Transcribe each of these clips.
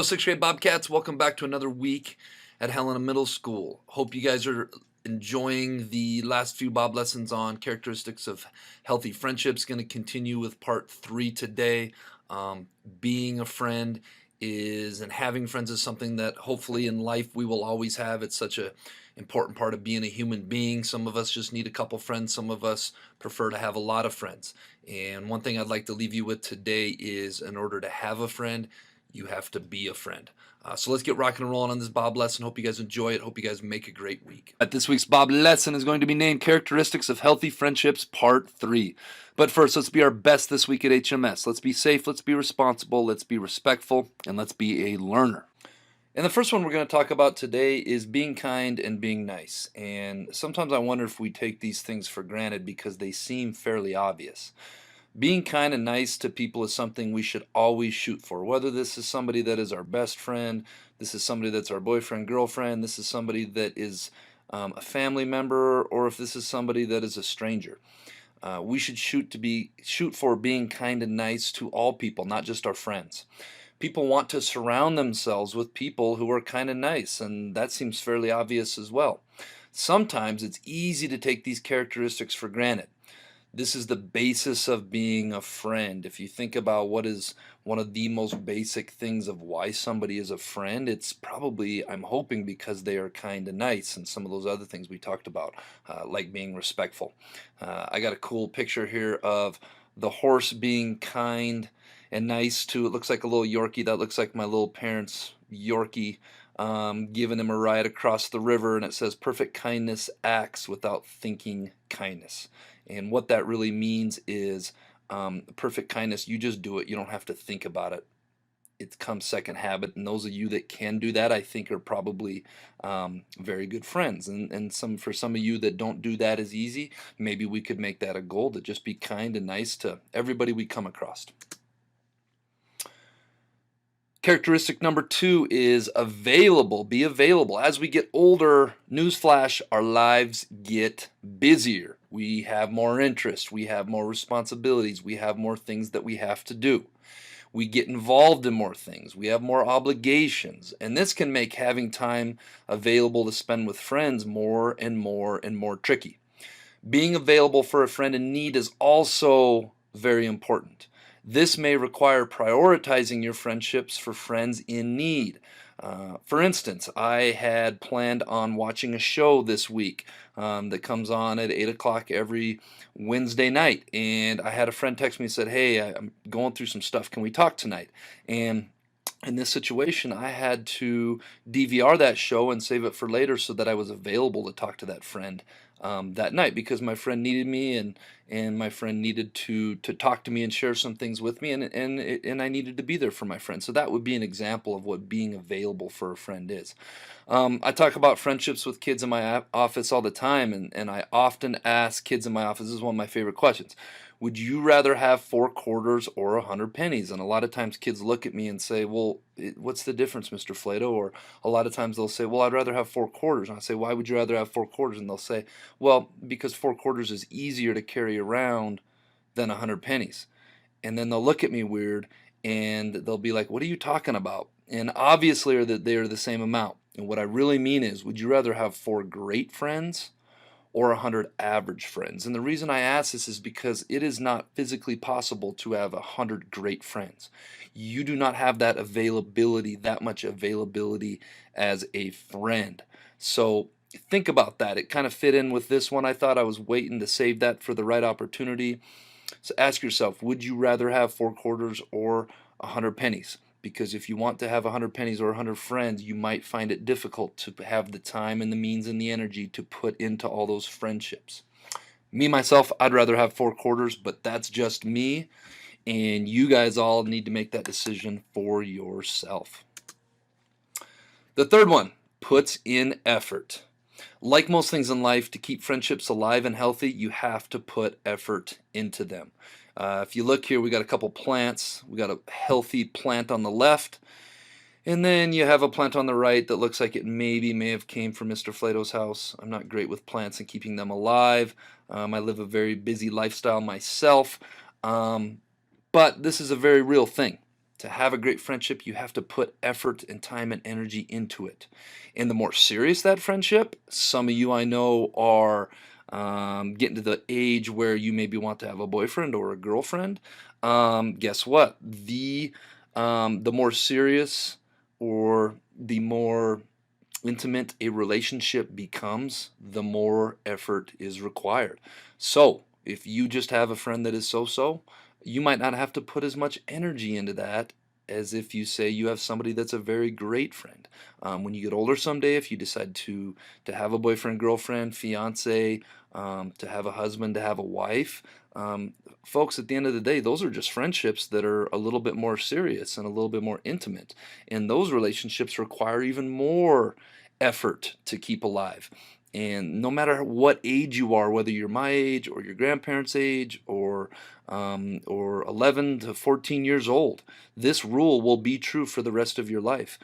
Sixth grade Bobcats, welcome back to another week at Helena Middle School. Hope you guys are enjoying the last few Bob lessons on characteristics of healthy friendships. Going to continue with part 3 today. Being a friend and having friends is something that hopefully in life we will always have. It's such a important part of being a human being. Some of us just need a couple friends. Some of us prefer to have a lot of friends. And one thing I'd like to leave you with today is, in order to have a friend, you have to be a friend. So let's get rocking and rolling on this Bob lesson. Hope you guys enjoy it. Hope you guys make a great week. This week's Bob lesson is going to be named Characteristics of Healthy Friendships, Part 3. But first, let's be our best this week at HMS. Let's be safe, let's be responsible, let's be respectful, and let's be a learner. And the first one we're going to talk about today is being kind and being nice. And sometimes I wonder if we take these things for granted because they seem fairly obvious. Being kind and nice to people is something we should always shoot for. Whether this is somebody that is our best friend, this is somebody that's our boyfriend, girlfriend, this is somebody that is a family member, or if this is somebody that is a stranger. We should shoot for being kind and nice to all people, not just our friends. People want to surround themselves with people who are kind and nice, and that seems fairly obvious as well. Sometimes it's easy to take these characteristics for granted. This is the basis of being a friend. If you think about what is one of the most basic things of why somebody is a friend, it's probably, I'm hoping, because they are kind and nice, and some of those other things we talked about, like being respectful. I got a cool picture here of the horse being kind and nice to, it looks like a little Yorkie. That looks like my little parents' Yorkie, giving him a ride across the river, and it says, "Perfect kindness acts without thinking kindness." And what that really means is perfect kindness, you just do it. You don't have to think about it. It comes second habit. And those of you that can do that, I think, are probably very good friends. And for some of you that don't do that as easy, maybe we could make that a goal to just be kind and nice to everybody we come across. Characteristic number 2 is available. Be available. As we get older, newsflash, our lives get busier. We have more interests. We have more responsibilities. We have more things that we have to do. We get involved in more things. We have more obligations. And this can make having time available to spend with friends more and more and more tricky. Being available for a friend in need is also very important. This may require prioritizing your friendships for friends in need. For instance, I had planned on watching a show this week that comes on at 8 o'clock every Wednesday night. And I had a friend text me and said, "Hey, I'm going through some stuff. Can we talk tonight?" And in this situation, I had to DVR that show and save it for later so that I was available to talk to that friend that night, because my friend needed me, and my friend needed to talk to me and share some things with me, and I needed to be there for my friend. So that would be an example of what being available for a friend is. I talk about friendships with kids in my office all the time, and I often ask kids in my office, this is one of my favorite questions: would you rather have 4 quarters or 100 pennies? And a lot of times kids look at me and say, "Well, what's the difference, Mr. Flato?" Or a lot of times they'll say, "Well, I'd rather have 4 quarters." And I say, "Why would you rather have 4 quarters?" And they'll say, "Well, because 4 quarters is easier to carry around than 100 pennies." And then they'll look at me weird and they'll be like, "What are you talking about?" And obviously they are the same amount. And what I really mean is, would you rather have 4 great friends or 100 average friends? And the reason I ask this is because it is not physically possible to have 100 great friends. You do not have that availability, that much availability as a friend. So think about that. It kind of fit in with this one. I thought I was waiting to save that for the right opportunity. So ask yourself, would you rather have 4 quarters or 100 pennies? Because if you want to have 100 pennies or 100 friends, you might find it difficult to have the time and the means and the energy to put into all those friendships. Me, myself, I'd rather have 4 quarters, but that's just me, and you guys all need to make that decision for yourself. The third one, puts in effort. Like most things in life, to keep friendships alive and healthy, you have to put effort into them. If you look here, we got a couple plants. We got a healthy plant on the left, and then you have a plant on the right that looks like it may have came from Mr. Flato's house. I'm not great with plants and keeping them alive. I live a very busy lifestyle myself, but this is a very real thing. To have a great friendship, you have to put effort and time and energy into it. And the more serious that friendship, some of you I know are getting to the age where you maybe want to have a boyfriend or a girlfriend. Guess what? The more serious or the more intimate a relationship becomes, the more effort is required. So, if you just have a friend that is so-so, you might not have to put as much energy into that as if you say you have somebody that's a very great friend. When you get older someday, if you decide to have a boyfriend, girlfriend, fiance, to have a husband, to have a wife, folks, at the end of the day, those are just friendships that are a little bit more serious and a little bit more intimate. And those relationships require even more effort to keep alive. And no matter what age you are, whether you're my age or your grandparents' age or 11 to 14 years old, this rule will be true for the rest of your life.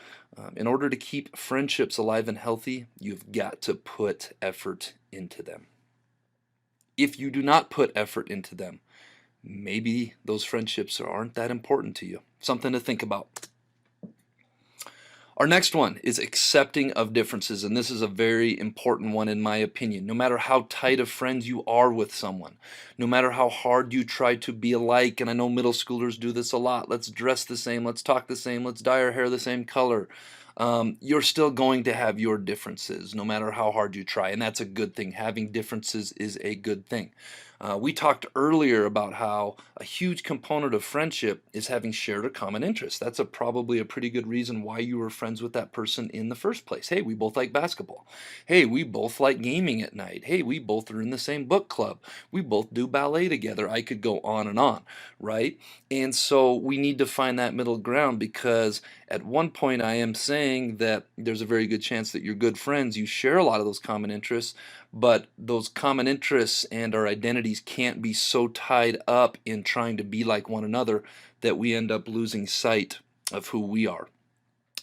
In order to keep friendships alive and healthy, you've got to put effort into them. If you do not put effort into them, maybe those friendships aren't that important to you. Something to think about. Our next one is accepting of differences, and this is a very important one in my opinion. No matter how tight of friends you are with someone, no matter how hard you try to be alike, and I know middle schoolers do this a lot, let's dress the same, let's talk the same, let's dye our hair the same color, you're still going to have your differences no matter how hard you try, and that's a good thing. Having differences is a good thing. We talked earlier about how a huge component of friendship is having shared or common interests. That's probably a pretty good reason why you were friends with that person in the first place. Hey, we both like basketball. Hey, we both like gaming at night. Hey, we both are in the same book club. We both do ballet together. I could go on, right? And so we need to find that middle ground, because at one point I am saying that there's a very good chance that you're good friends. You share a lot of those common interests, but those common interests and our identities can't be so tied up in trying to be like one another that we end up losing sight of who we are.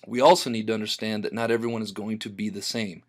We also need to understand that not everyone is going to be the same,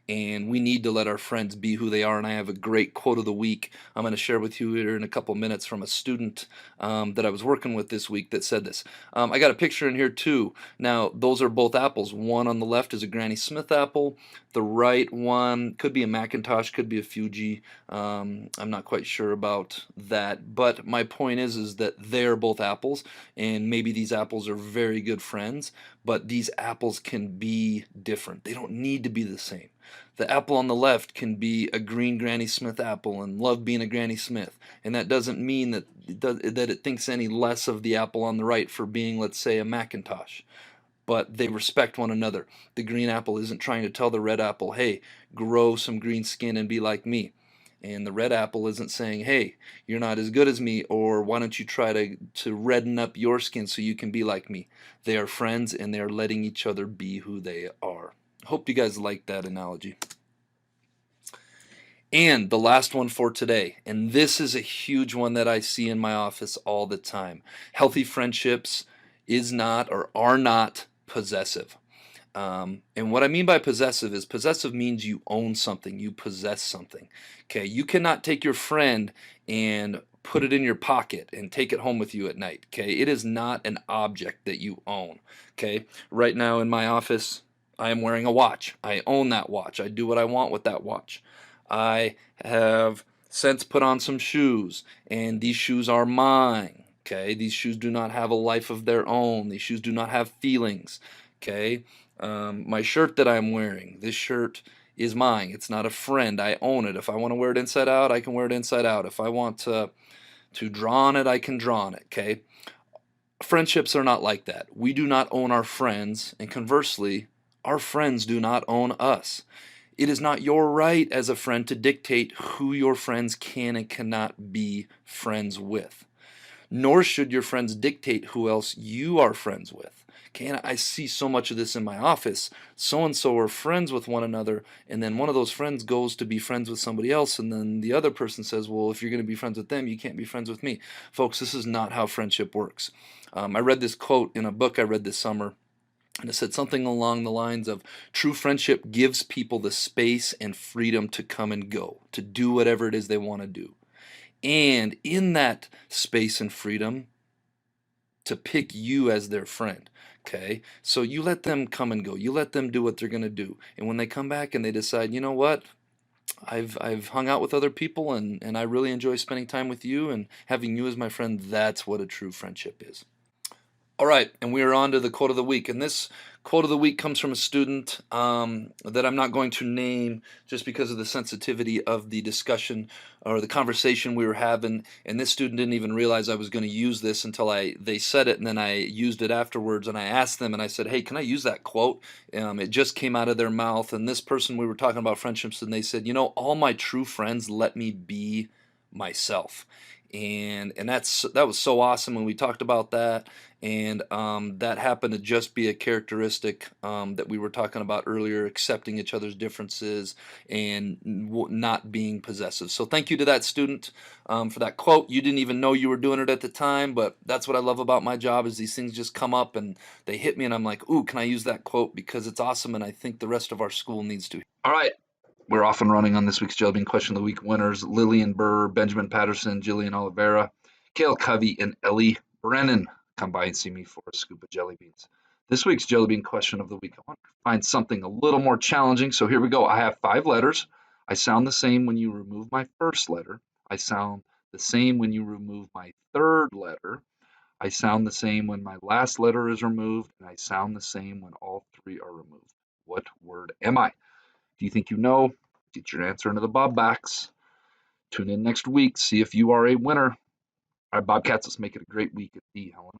and we need to let our friends be who they are. And I have a great quote of the week I'm going to share with you here in a couple minutes from a student that I was working with this week that said this. I got a picture in here too. Now, those are both apples. One on the left is a Granny Smith apple. The right one could be a Macintosh, could be a Fuji. I'm not quite sure about that, but my point is that they're both apples, and maybe these apples are very good friends, but these apples can be different. They don't need to be the same. The apple on the left can be a green Granny Smith apple and love being a Granny Smith, and that doesn't mean that it thinks any less of the apple on the right for being, let's say, a Macintosh. But they respect one another. The green apple isn't trying to tell the red apple, hey, grow some green skin and be like me. And the red apple isn't saying, hey, you're not as good as me, or why don't you try to redden up your skin so you can be like me. They are friends, and they are letting each other be who they are. Hope you guys like that analogy. And the last one for today, and this is a huge one that I see in my office all the time. Healthy friendships is not or are not possessive. And what I mean by possessive is possessive means you own something, you possess something. Okay, you cannot take your friend and put it in your pocket and take it home with you at night. Okay, it is not an object that you own. Okay, right now in my office, I am wearing a watch. I own that watch. I do what I want with that watch. I have since put on some shoes, and these shoes are mine. Okay, these shoes do not have a life of their own. These shoes do not have feelings. Okay, my shirt that I'm wearing, this shirt is mine. It's not a friend. I own it. If I want to wear it inside out, I can wear it inside out. If I want to draw on it, I can draw on it. Okay, friendships are not like that. We do not own our friends, and conversely, our friends do not own us. It is not your right as a friend to dictate who your friends can and cannot be friends with. Nor should your friends dictate who else you are friends with. Okay, and I see so much of this in my office. So-and-so are friends with one another, and then one of those friends goes to be friends with somebody else, and then the other person says, well, if you're going to be friends with them, you can't be friends with me. Folks, this is not how friendship works. I read this quote in a book I read this summer, and it said something along the lines of, true friendship gives people the space and freedom to come and go, to do whatever it is they want to do. And in that space and freedom, to pick you as their friend. Okay, so you let them come and go. You let them do what they're going to do. And when they come back and they decide, you know what, I've hung out with other people and I really enjoy spending time with you and having you as my friend, that's what a true friendship is. All right, and we are on to the quote of the week. And this quote of the week comes from a student that I'm not going to name just because of the sensitivity of the discussion or the conversation we were having. And this student didn't even realize I was going to use this until they said it, and then I used it afterwards. And I asked them, and I said, "Hey, can I use that quote?" It just came out of their mouth. And this person, we were talking about friendships, and they said, "You know, all my true friends let me be myself." And that was so awesome when we talked about that. And that happened to just be a characteristic that we were talking about earlier, accepting each other's differences and not being possessive. So thank you to that student for that quote. You didn't even know you were doing it at the time, but that's what I love about my job is these things just come up and they hit me, and I'm like, ooh, can I use that quote? Because it's awesome, and I think the rest of our school needs to. All right, we're off and running on this week's Jelly Bean Question of the Week winners: Lillian Burr, Benjamin Patterson, Jillian Oliveira, Kale Covey, and Ellie Brennan. Come by and see me for a scoop of jelly beans. This week's Jelly Bean Question of the Week, I want to find something a little more challenging, so here we go. I have 5 letters. I sound the same when you remove my first letter. I sound the same when you remove my third letter. I sound the same when my last letter is removed, and I sound the same when all 3 are removed. What word am I? Do you think you know? Get your answer into the Bob Box. Tune in next week. See if you are a winner. All right, Bobcats, let's make it a great week at the Helen